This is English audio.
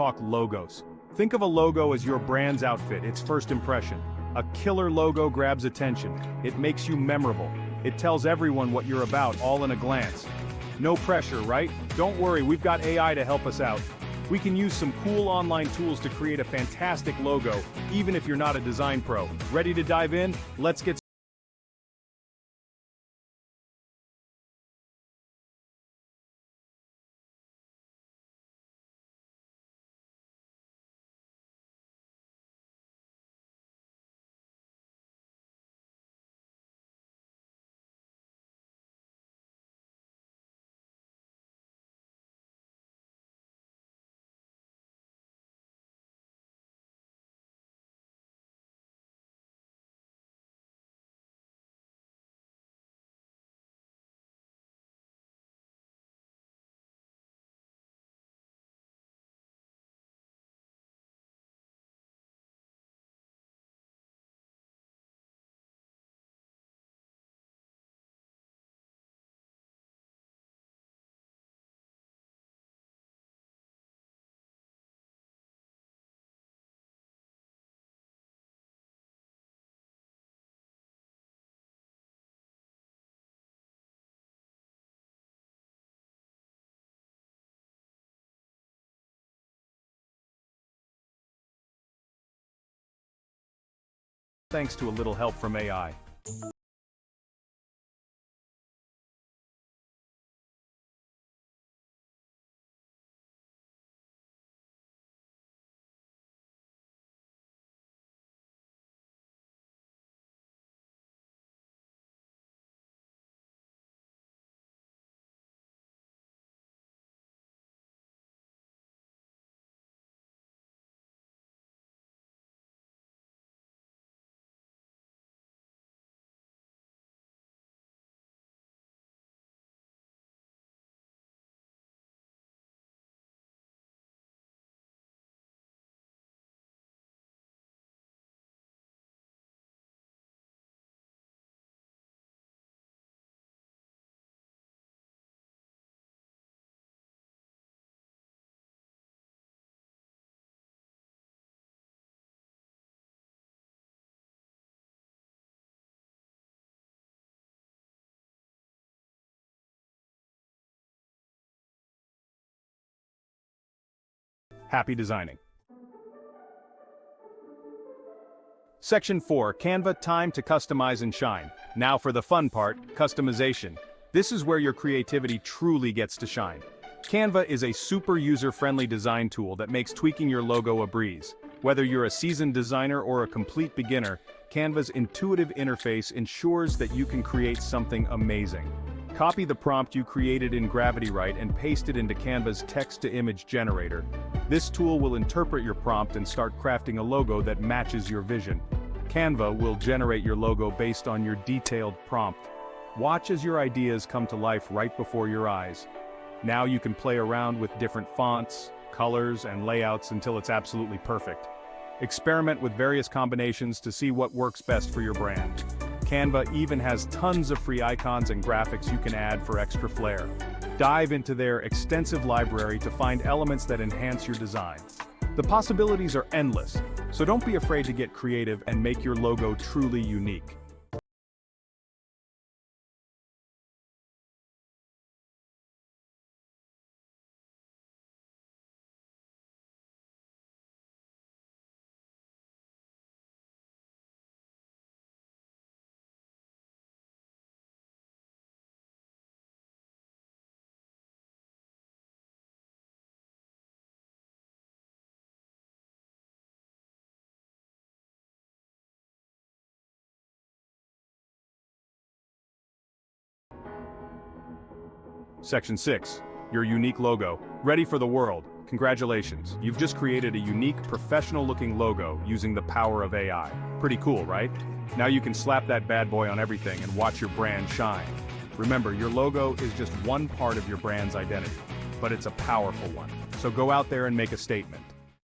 Talk logos. Think of a logo as your brand's outfit, its first impression. A killer logo grabs attention. It makes you memorable. It tells everyone what you're about, all in a glance. No pressure, right? Don't worry, we've got AI to help us out. We can use some cool online tools to create a fantastic logo, even if you're not a design pro. Ready to dive in? Let's get thanks to a little help from AI. Happy designing. Section 4, Canva, time to customize and shine. Now for the fun part, customization. This is where your creativity truly gets to shine. Canva is a super user-friendly design tool that makes tweaking your logo a breeze. Whether you're a seasoned designer or a complete beginner, Canva's intuitive interface ensures that you can create something amazing. Copy the prompt you created in GravityWrite and paste it into Canva's text-to-image generator. This tool will interpret your prompt and start crafting a logo that matches your vision. Canva will generate your logo based on your detailed prompt. Watch as your ideas come to life right before your eyes. Now you can play around with different fonts, colors, and layouts until it's absolutely perfect. Experiment with various combinations to see what works best for your brand. Canva even has tons of free icons and graphics you can add for extra flair. Dive into their extensive library to find elements that enhance your design. The possibilities are endless, so don't be afraid to get creative and make your logo truly unique. Section 6. Your unique logo. Ready for the world. Congratulations, you've just created a unique, professional-looking logo using the power of AI. Pretty cool, right? Now you can slap that bad boy on everything and watch your brand shine. Remember, your logo is just one part of your brand's identity, but it's a powerful one. So go out there and make a statement.